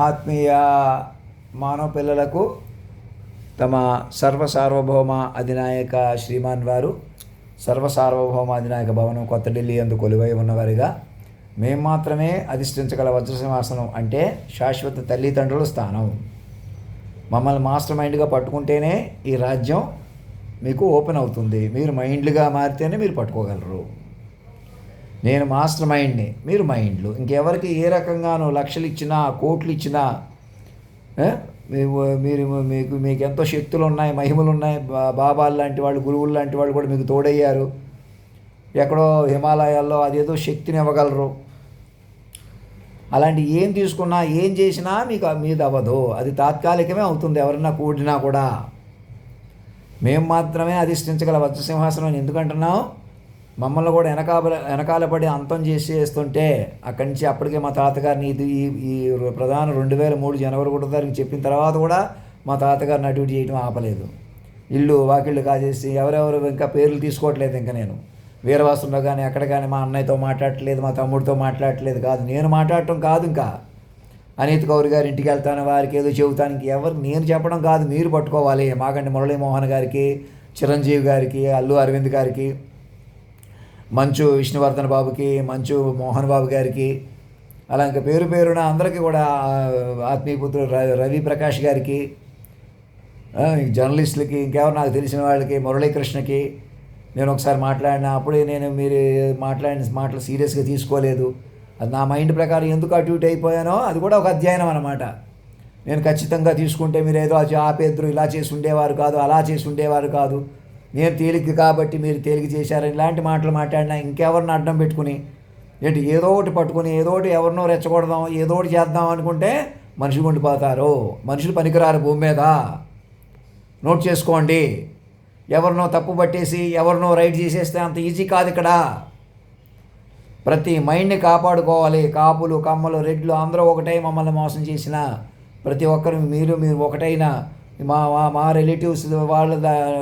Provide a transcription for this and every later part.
ఆత్మీయ మానవ పిల్లలకు తమ సర్వసార్వభౌమ అధినాయక శ్రీమాన్ వారు సర్వసార్వభౌమ అధినాయక భవనం కొత్త ఢిల్లీ యందు కొలువై ఉన్నవారిగా మేము మాత్రమే అధిష్ఠించగల వజ్రసింహాసనం అంటే శాశ్వత తల్లిదండ్రుల స్థానం. మమ్మల్ని మాస్టర్ మైండ్గా పట్టుకుంటేనే ఈ రాజ్యం మీకు ఓపెన్ అవుతుంది. మీరు మైండ్లుగా మారితేనే మీరు పట్టుకోగలరు. నేను మాస్టర్ మైండ్ని, మీరు మైండ్లు. ఇంకెవరికి ఏ రకంగానూ లక్షలు ఇచ్చినా కోట్లు ఇచ్చినా మీరు మీకు ఎంతో శక్తులు ఉన్నాయి, మహిమలు ఉన్నాయి. బాబాలు లాంటి వాళ్ళు, గురువులు లాంటి వాళ్ళు కూడా మీకు తోడయ్యారు. ఎక్కడో హిమాలయాల్లో అదేదో శక్తిని ఇవ్వగలరు. అలాంటి ఏం తీసుకున్నా ఏం చేసినా మీకు మీద అవ్వదు. అది తాత్కాలికమే అవుతుంది ఎవరన్నా కూడినా కూడా. మేము మాత్రమే అధిష్ఠించగల వజ్రసింహాసనం ఎందుకంటున్నాం? మమ్మల్ని కూడా వెనకాల పడి అంతం చేసేస్తుంటే అక్కడి నుంచి అప్పటికే మా తాతగారిని ఈ ప్రధాన 2003 జనవరి 1 తారీఖు చెప్పిన తర్వాత కూడా మా తాతగారిని అటు ఇటు చేయడం ఆపలేదు. ఇల్లు వాకిళ్ళు కాజేసి ఎవరెవరు ఇంకా పేర్లు తీసుకోవట్లేదు. ఇంకా నేను వీరవాసంలో కానీ ఎక్కడ కానీ మా అన్నయ్యతో మాట్లాడట్లేదు, మా తమ్ముడితో మాట్లాడట్లేదు. కాదు, నేను మాట్లాడటం కాదు. ఇంకా అనిత్ కౌర్ గారి ఇంటికి వెళ్తాను, వారికి ఏదో చెబుతానికి ఎవరు నేను చెప్పడం కాదు, మీరు పట్టుకోవాలి. మాకంటే మురళీమోహన్ గారికి, చిరంజీవి గారికి, అల్లు అరవింద్ గారికి, మంచు విష్ణువర్ధన్ బాబుకి, మంచు మోహన్ బాబు గారికి, అలా ఇంకా పేరు పేరున అందరికీ కూడా, ఆత్మీయపుత్రుడు రవి ప్రకాష్ గారికి, జర్నలిస్టులకి, ఇంకెవరు నాకు తెలిసిన వాళ్ళకి, మురళీకృష్ణకి నేను ఒకసారి మాట్లాడినా. అప్పుడే నేను మీరు మాట్లాడిన మాటలు సీరియస్గా తీసుకోలేదు. అది నా మైండ్ ప్రకారం ఎందుకు అటు ఇటు అయిపోయానో అది కూడా ఒక అధ్యయనం అన్నమాట. నేను ఖచ్చితంగా తీసుకుంటే మీరు ఏదో ఆపేద్దరు, ఇలా చేసి ఉండేవారు కాదు, అలా చేసి ఉండేవారు కాదు, నేను తేలిక కాబట్టి మీరు తేలిక చేశారు, ఇలాంటి మాటలు మాట్లాడినా ఇంకెవరిని అడ్డం పెట్టుకుని ఏంటి ఏదో ఒకటి పట్టుకుని ఏదో ఒకటి ఎవరినో రెచ్చగొడదాం, ఏదో ఒకటి చేద్దాం అనుకుంటే మనుషులు ఉండిపోతారు. మనుషులు పనికిరారు భూమి మీద. నోట్ చేసుకోండి. ఎవరినో తప్పు పట్టేసి ఎవరినో రైట్ చేసేస్తే అంత ఈజీ కాదు ఇక్కడ. ప్రతి మైండ్ని కాపాడుకోవాలి. కాపులు, కమ్మలు, రెడ్లు అందరూ ఒకటై మమ్మల్ని మోసం చేసిన ప్రతి ఒక్కరు మీరు ఒకటైనా మా రిలేటివ్స్ వాళ్ళు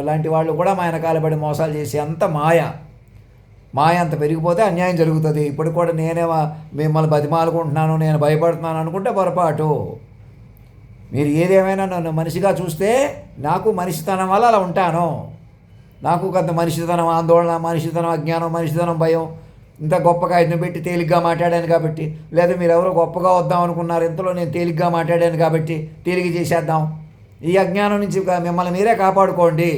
లాంటి వాళ్ళు కూడా మా వెనకాల పడి మోసాలు చేసి అంత మాయ అంత పెరిగిపోతే అన్యాయం జరుగుతుంది. ఇప్పుడు కూడా నేనే మిమ్మల్ని బతిమాలుకుంటున్నాను, నేను భయపడుతున్నాను అనుకుంటే పొరపాటు. మీరు ఏదేమైనా నన్ను మనిషిగా చూస్తే నాకు మనిషితనం వల్ల అలా ఉంటాను. నాకు కొంత మనిషితనం ఆందోళన, మనిషితనం అజ్ఞానం, మనిషితనం భయం ఇంత గొప్పగా ఆయన పెట్టి తేలిగ్గా మాట్లాడాను కాబట్టి, లేదా మీరు ఎవరో గొప్పగా వద్దాం అనుకున్నారు, ఇంతలో నేను తేలిగ్గా మాట్లాడాను కాబట్టి తేలిక చేసేద్దాం. ఈ అజ్ఞానం నుంచి మిమ్మల్ని మీరే కాపాడుకోండి.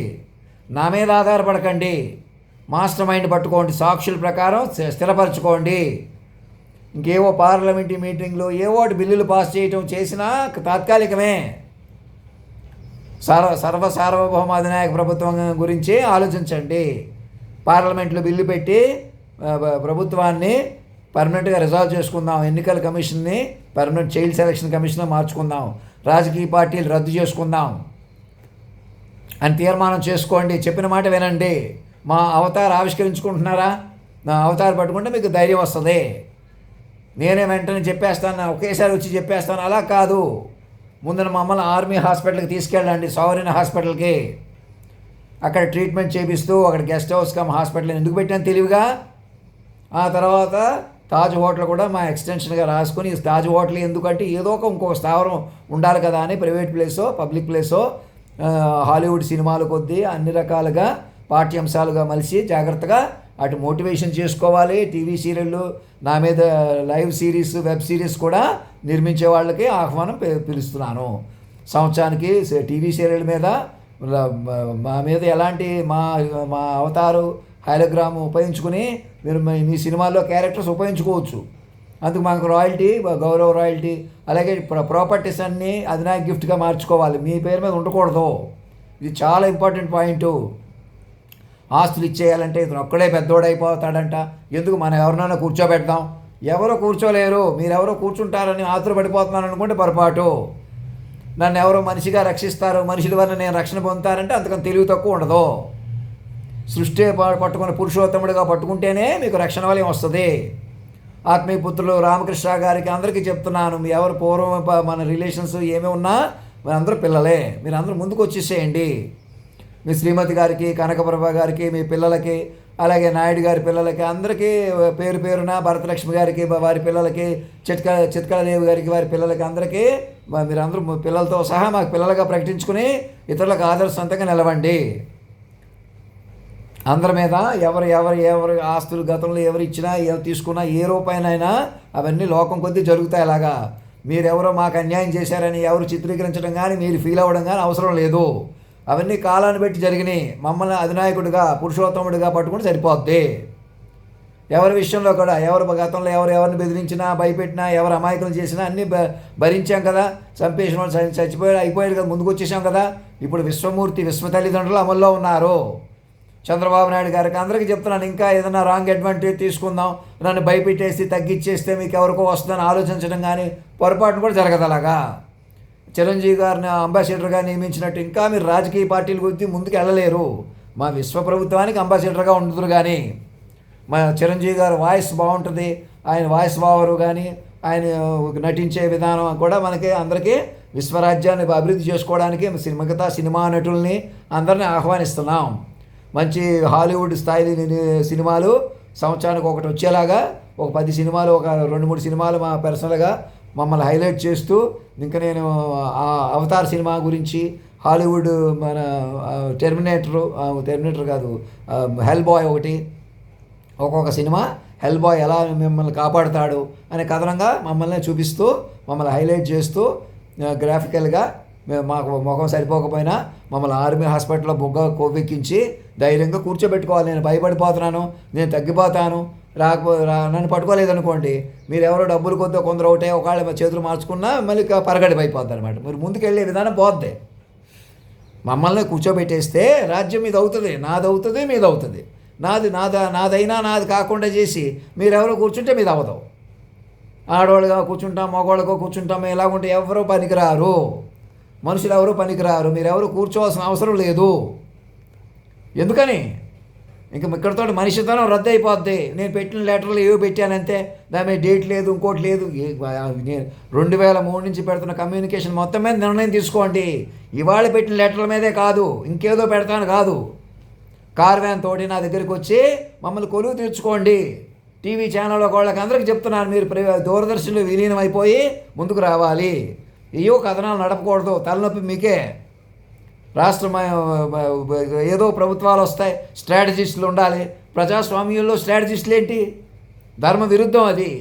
నా మీద ఆధారపడకండి. మాస్టర్ మైండ్ పట్టుకోండి. సాక్షుల ప్రకారం స్థిరపరచుకోండి. ఇంకేవో పార్లమెంటు మీటింగ్లో ఏవో బిల్లులు పాస్ చేయటం చేసినా తాత్కాలికమే. సార్వభౌమ అధినాయక ప్రభుత్వం గురించి ఆలోచించండి. పార్లమెంట్లో బిల్లు పెట్టి ప్రభుత్వాన్ని పర్మనెంట్గా రిజాల్వ్ చేసుకుందాం. ఎన్నికల కమిషన్ని పర్మనెంట్ చైల్డ్ సెలక్షన్ కమిషన్ మార్చుకుందాం. రాజకీయ పార్టీలు రద్దు చేసుకుందాం అని తీర్మానం చేసుకోండి. చెప్పిన మాట వినండి. మా అవతార్ ఆవిష్కరించుకుంటున్నారా? నా అవతార్ పట్టుకుంటే మీకు ధైర్యం వస్తుంది. నేనే వెంటనే చెప్పేస్తాను, ఒకేసారి వచ్చి చెప్పేస్తాను, అలా కాదు. ముందున మమ్మల్ని ఆర్మీ హాస్పిటల్కి తీసుకెళ్ళండి, సావరిన్ హాస్పిటల్కి. అక్కడ ట్రీట్మెంట్ చేపిస్తూ అక్కడ గెస్ట్ హౌస్ కమ్ హాస్పిటల్ ఎందుకు పెట్టాను తెలివిగా. ఆ తర్వాత తాజ్ హోటల్ కూడా మా ఎక్స్టెన్షన్గా రాసుకొని, తాజ్ హోటల్ ఎందుకంటే ఏదో ఇంకొక స్థావరం ఉండాలి కదా అని ప్రైవేట్ ప్లేసో పబ్లిక్ ప్లేసో హాలీవుడ్ సినిమాలు కొద్దీ అన్ని రకాలుగా పాఠ్యాంశాలుగా మలిసి జాగ్రత్తగా అటు మోటివేషన్ చేసుకోవాలి. టీవీ సీరియళ్ళు నా మీద లైవ్ సిరీస్, వెబ్ సిరీస్ కూడా నిర్మించే వాళ్ళకి ఆహ్వానం పిలుస్తున్నాను. సంవత్సరానికి టీవీ సీరియల్ మీద మా మీద ఎలాంటి మా అవతారు హైలోగ్రామ్ ఉపయోగించుకుని మీరు మీ సినిమాల్లో క్యారెక్టర్స్ ఉపయోగించుకోవచ్చు. అందుకు మాకు రాయల్టీ, గౌరవ రాయల్టీ, అలాగే ప్రాపర్టీస్ అన్నీ అధినాయక గిఫ్ట్గా మార్చుకోవాలి. మీ పేరు మీద ఉండకూడదు. ఇది చాలా ఇంపార్టెంట్ పాయింట్. ఆస్తులు ఇచ్చేయాలంటే ఇతను ఒక్కడే పెద్దోడైపోతాడంట. ఎందుకు మనం ఎవరినైనా కూర్చోబెడదాం? ఎవరో కూర్చోలేరు. మీరెవరో కూర్చుంటారని ఆతురపడిపోతున్నాను అనుకుంటే పొరపాటు. నన్ను ఎవరో మనిషిగా రక్షిస్తారు, మనుషుల వల్ల నేను రక్షణ పొందుతారంటే అంతకని తెలివి తక్కువ ఉండదు. సృష్టి పట్టుకుని పురుషోత్తముడిగా పట్టుకుంటేనే మీకు రక్షణ వలయం వస్తుంది. ఆత్మీయపుత్రులు రామకృష్ణ గారికి అందరికీ చెప్తున్నాను, మీ ఎవరు పూర్వం మన రిలేషన్స్ ఏమి ఉన్నా మనందరూ పిల్లలే. మీరు అందరూ ముందుకు వచ్చేసేయండి. మీ శ్రీమతి గారికి, కనకప్రభ గారికి, మీ పిల్లలకి అలాగే నాయుడు గారి పిల్లలకి అందరికీ పేరు పేరున భరతలక్ష్మి గారికి వారి పిల్లలకి చిత్కళదేవి గారికి వారి పిల్లలకి అందరికీ మీరందరూ పిల్లలతో సహా మాకు పిల్లలుగా ప్రకటించుకుని ఇతరులకు ఆదర్శవంతంగా నిలవండి. అందరి మీద ఎవరు ఆస్తులు గతంలో ఎవరు ఇచ్చినా ఎవరు తీసుకున్నా ఏ రూపాయనైనా అవన్నీ లోకం కొద్దీ జరుగుతాయి. అలాగా మీరెవరో మాకు అన్యాయం చేశారని ఎవరు చిత్రీకరించడం కానీ మీరు ఫీల్ అవ్వడం కానీ అవసరం లేదు. అవన్నీ కాలాన్ని బట్టి జరిగినాయి. మమ్మల్ని అధినాయకుడిగా పురుషోత్తముడిగా పట్టుకుని సరిపోద్ది. ఎవరి విషయంలో కూడా గతంలో ఎవరిని బెదిరించినా భయపెట్టినా ఎవరు అమాయకులు చేసినా అన్నీ భరించాం కదా. చంపేసిన వాళ్ళు చచ్చిపోయాడు అయిపోయాడు కదా, ముందుకు వచ్చేసాం కదా. ఇప్పుడు విశ్వమూర్తి విశ్వ తల్లిదండ్రులు అమల్లో ఉన్నారు. చంద్రబాబు నాయుడు గారికి అందరికీ చెప్తున్నాను, ఇంకా ఏదైనా రాంగ్ అడ్వాంటేజ్ తీసుకుందాం, నన్ను భయపెట్టేసి తగ్గిచ్చేస్తే మీకు ఎవరికో వస్తుందని ఆలోచించడం కానీ పొరపాటును కూడా జరగదు. అలాగా చిరంజీవి గారిని అంబాసిడర్గా నియమించినట్టు ఇంకా మీరు రాజకీయ పార్టీల గురించి ముందుకు వెళ్ళలేరు. మా విశ్వ ప్రభుత్వానికి అంబాసిడర్గా ఉండదురు. కానీ మా చిరంజీవి గారి వాయిస్ బాగుంటుంది, ఆయన వాయిస్ ఓవరు కానీ ఆయన నటించే విధానం కూడా మనకి అందరికీ విశ్వరాజ్యాన్ని అభివృద్ధి చేసుకోవడానికి మిగతా సినిమా నటుల్ని అందరినీ ఆహ్వానిస్తున్నాం. మంచి హాలీవుడ్ స్థాయి సినిమాలు సంవత్సరానికి ఒకటి వచ్చేలాగా ఒక 10 సినిమాలు, ఒక 2-3 సినిమాలు మా పర్సనల్గా మమ్మల్ని హైలైట్ చేస్తూ, ఇంకా నేను ఆ అవతార్ సినిమా గురించి, హాలీవుడ్ మన టెర్మినేటర్ కాదు హెల్ బాయ్ ఒకటి, ఒక్కొక్క సినిమా హెల్ బాయ్ ఎలా మిమ్మల్ని కాపాడుతాడు అనే కథనంగా మమ్మల్ని చూపిస్తూ మమ్మల్ని హైలైట్ చేస్తూ గ్రాఫికల్గా మాకు ముఖం సరిపోకపోయినా మమ్మల్ని ఆర్మీ హాస్పిటల్లో బొగ్గ కోపెక్కించి ధైర్యంగా కూర్చోబెట్టుకోవాలి. నేను భయపడిపోతున్నాను, నేను తగ్గిపోతాను, నన్ను పట్టుకోలేదనుకోండి, మీరు ఎవరో డబ్బులు కొద్దో కొందరు ఒకటే ఒకవేళ చేతులు మార్చుకున్నా మళ్ళీ పరగడిపు అయిపోద్ది అనమాట. మీరు ముందుకెళ్ళే విధానం పోద్ది. మమ్మల్ని కూర్చోబెట్టేస్తే రాజ్యం మీద అవుతుంది, నాది అవుతుంది, మీద అవుతుంది. నాదైనా నాది కాకుండా చేసి మీరెవరో కూర్చుంటే మీద అవ్వదు. ఆడవాళ్ళుగా కూర్చుంటాం, మగవాళ్ళగా కూర్చుంటాం, ఎలాగుంటే ఎవరో పనికిరారు, మనుషులు ఎవరు పనికిరారు. మీరెవరు కూర్చోవాల్సిన అవసరం లేదు. ఎందుకని ఇంక ఇక్కడితో మనిషితనం రద్దు అయిపోద్ది. నేను పెట్టిన లెటర్లు ఏవో పెట్టానంతే, దాని మీద డేట్ లేదు, ఇంకోటి లేదు. నేను 2003 నుంచి పెడుతున్న కమ్యూనికేషన్ మొత్తం మీద నిర్ణయం తీసుకోండి. ఇవాళ పెట్టిన లెటర్ల మీదే కాదు, ఇంకేదో పెడతాను కాదు. కార్ వ్యాన్ తోటి నా దగ్గరికి వచ్చి మమ్మల్ని కొలువు తీర్చుకోండి. టీవీ ఛానల్లో వాళ్ళకి అందరికీ చెప్తున్నాను, మీరు దూరదర్శన్లో విలీనం అయిపోయి ముందుకు రావాలి. ఏవో కథనాలు నడపకూడదు, తలనొప్పి మీకే. రాష్ట్రం ఏదో ప్రభుత్వాలు వస్తాయి, స్ట్రాటజిస్టులు ఉండాలి. ప్రజాస్వామ్యంలో స్ట్రాటజిస్టులు ఏంటి? ధర్మ విరుద్ధం అది.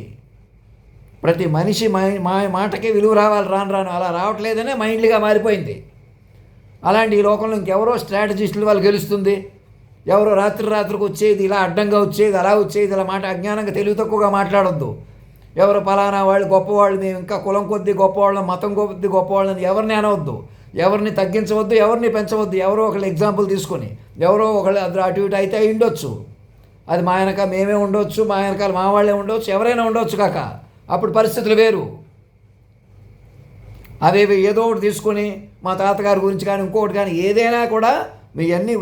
ప్రతి మనిషి మాటకి విలువ రావాలి. రాను అలా రావట్లేదనే మైండ్లీగా మారిపోయింది. అలాంటి ఈ లోకంలో ఇంకెవరో స్ట్రాటజిస్టులు వాళ్ళు గెలుస్తుంది. ఎవరో రాత్రికి వచ్చేది, ఇలా అడ్డంగా వచ్చేది, అలా వచ్చేది, ఇలా మాట అజ్ఞానంగా తెలివి తక్కువగా మాట్లాడొద్దు. ఎవరు పలానా వాళ్ళు గొప్పవాళ్ళు, మేము ఇంకా కులం కొద్దీ గొప్పవాళ్ళం, మతం కొద్దీ గొప్పవాళ్ళని ఎవరిని అనవద్దు, ఎవరిని తగ్గించవద్దు, ఎవరిని పెంచవద్దు. ఎవరో ఒకళ్ళు ఎగ్జాంపుల్ తీసుకొని ఎవరో ఒకళ్ళు అటు ఇటు అయితే ఉండొచ్చు. అది మా వెనక మేమే ఉండొచ్చు, మా వెనకాల మా వాళ్ళే ఉండవచ్చు, ఎవరైనా ఉండవచ్చు కాక. అప్పుడు పరిస్థితులు వేరు. అవేవి ఏదో ఒకటి తీసుకొని మా తాతగారి గురించి కానీ ఇంకొకటి కానీ ఏదైనా కూడా మీ అన్నీ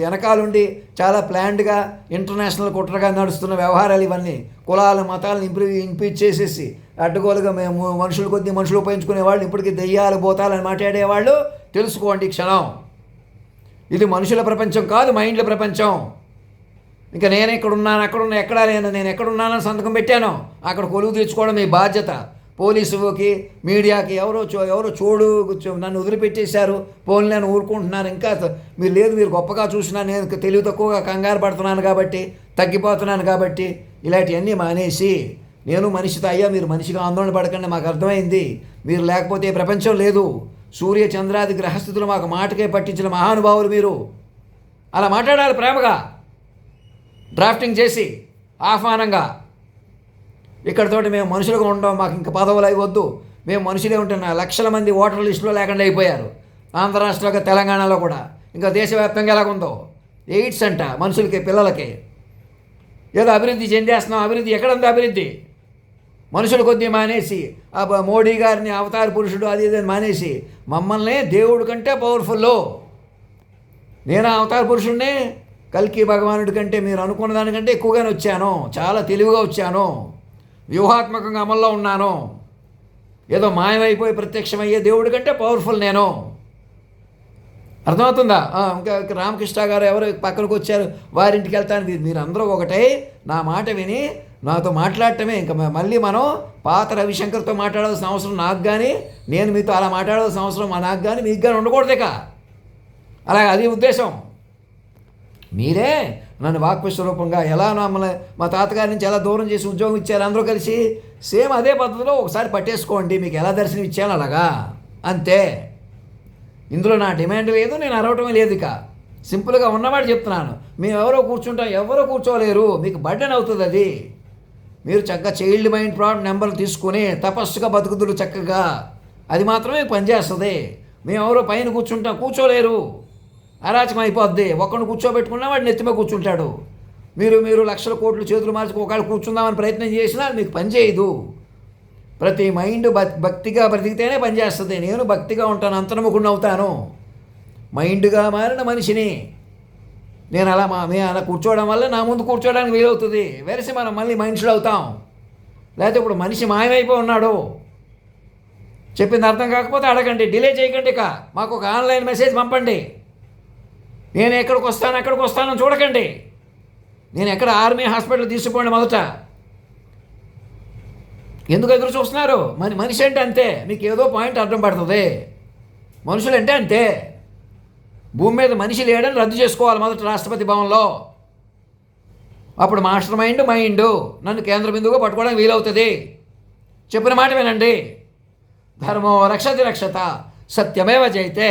వెనకాలండి చాలా ప్లాన్డ్గా ఇంటర్నేషనల్ కుట్రగా నడుస్తున్న వ్యవహారాలు ఇవన్నీ. కులాలు మతాలను ఇంపీచ్ చేసేసి అడ్డగోలుగా మేము మనుషుల కొద్దీ మనుషులు ఉపయోగించుకునేవాళ్ళు ఇప్పటికీ దెయ్యాలు పోతాలని మాట్లాడేవాళ్ళు తెలుసుకోండి క్షణం. ఇది మనుషుల ప్రపంచం కాదు, మైండ్ల ప్రపంచం. ఇంకా నేను ఎక్కడున్నాను, ఎక్కడా నేను ఎక్కడున్నానని సంతకం పెట్టాను, అక్కడ కొలువు తెచ్చుకోవడం మీ బాధ్యత. పోలీసుకి మీడియాకి ఎవరో నన్ను వదిలిపెట్టేశారు, పోనీ నేను ఊరుకుంటున్నాను, ఇంకా మీరు లేదు, మీరు గొప్పగా చూసినా నేను తెలివి తక్కువగా కంగారు పడుతున్నాను కాబట్టి, తగ్గిపోతున్నాను కాబట్టి, ఇలాంటివన్నీ మానేసి నేను మనిషితో అయ్యా మీరు మనిషిగా ఆందోళన పడకండి, మాకు అర్థమైంది, మీరు లేకపోతే ప్రపంచం లేదు. సూర్య చంద్రాది గ్రహస్థితులు మాకు మాటకే పట్టించిన మహానుభావులు మీరు. అలా మాట్లాడాలి ప్రేమగా, డ్రాఫ్టింగ్ చేసి ఆహ్వానంగా. ఇక్కడతోటి మేము మనుషులుగా ఉండడం, మాకు ఇంకా పదవులు అవి మేము మనుషులే ఉంటున్నా. లక్షల మంది ఓటర్ లిస్టులో లేకుండా అయిపోయారు. ఆంధ్ర రాష్ట్రంలో, తెలంగాణలో కూడా, ఇంకా దేశవ్యాప్తంగా ఎలాగుందో. ఎయిడ్స్ అంట మనుషులకి, పిల్లలకి. ఏదో అభివృద్ధి చెందేస్తున్నాం, అభివృద్ధి ఎక్కడుంది? అభివృద్ధి మనుషుల కొద్దీ మానేసి మోడీ గారిని అవతార పురుషుడు అది ఇదని మానేసి మమ్మల్ని దేవుడి కంటే పవర్ఫుల్లో. నేను అవతార పురుషుడిని, కల్కి భగవానుడి కంటే మీరు అనుకున్న దానికంటే ఎక్కువగానే వచ్చాను, చాలా తెలివిగా వచ్చాను, వ్యూహాత్మకంగా అమల్లో ఉన్నాను. ఏదో మాయమైపోయి ప్రత్యక్షమయ్యే దేవుడి కంటే పవర్ఫుల్ నేను. అర్థమవుతుందా? ఇంకా రామకృష్ణ గారు ఎవరు పక్కనకు వచ్చారు, వారింటికి వెళ్తాను. మీరు అందరూ ఒకటే నా మాట విని నాతో మాట్లాడటమే. ఇంకా మళ్ళీ మనం పాత రవిశంకర్తో మాట్లాడాల్సిన అవసరం నాకు కానీ, నేను మీతో అలా మాట్లాడాల్సిన అవసరం నాకు కానీ మీకు కానీ ఉండకూడదు. ఇక అలాగే అది ఉద్దేశం. మీరే నన్ను వాక్పస్వరూపంగా ఎలా మమ్మల్ని మా తాతగారి నుంచి ఎలా దూరం చేసి ఉద్యోగం ఇచ్చారు, అందరూ కలిసి సేమ్ అదే పద్ధతిలో ఒకసారి పట్టేసుకోండి. మీకు ఎలా దర్శనం ఇచ్చాను అలాగా, అంతే. ఇందులో నా డిమాండ్ లేదు, నేను అరవటమే లేదు. ఇక సింపుల్గా ఉన్నమాట చెప్తున్నాను. మేము ఎవరో కూర్చుంటాం, ఎవరో కూర్చోలేరు, మీకు బర్డెన్ అవుతుంది అది. మీరు చక్కగా చైల్డ్ మైండ్ ప్రాబ్లం నెంబర్లు తీసుకొని తపస్సుగా బతుకుదురు చక్కగా, అది మాత్రమే పనిచేస్తుంది. మేము ఎవరో పైన కూర్చుంటాం, కూర్చోలేరు, అరాచకం అయిపోద్ది. ఒక్కడిని కూర్చోబెట్టుకున్నా వాడు నెత్తిమే కూర్చుంటాడు. మీరు లక్షల కోట్లు చేతులు మార్చుకు ఒకళ్ళు కూర్చుందామని ప్రయత్నం చేసినా మీకు పని చేయదు. ప్రతి మైండ్ భక్తిగా బ్రతికితేనే పనిచేస్తుంది. నేను భక్తిగా ఉంటాను, అంతర్ముఖుడిని అవుతాను. మైండ్గా మారిన మనిషిని నేను మేము అలా కూర్చోవడం వల్ల నా ముందు కూర్చోవడానికి వీలవుతుంది. వెరసి మనం మళ్ళీ మనుషులు అవుతాం. లేకపోతే ఇప్పుడు మనిషి మాయమైపోయి ఉన్నాడు. చెప్పింది అర్థం కాకపోతే అడగండి, డిలే చేయకండి. ఇక మాకు ఒక ఆన్లైన్ మెసేజ్ పంపండి. నేను ఎక్కడికి వస్తానో చూడకండి. నేను ఎక్కడ ఆర్మీ హాస్పిటల్ తీసుకోండి మొదట. ఎందుకు ఎదురు చూస్తున్నారు? మనిషి అంటే అంతే, మీకు ఏదో పాయింట్ అర్థం పడుతుంది. మనుషులు అంటే అంతే. భూమి మీద మనిషి లేడని రద్దు చేసుకోవాలి మొదట రాష్ట్రపతి భవన్లో. అప్పుడు మాస్టర్ మైండ్ నన్ను కేంద్ర బిందువుగా పట్టుకోవడానికి వీలవుతుంది. చెప్పిన మాట వినండి. ధర్మో రక్షతి రక్షత, సత్యమేవ జయతే.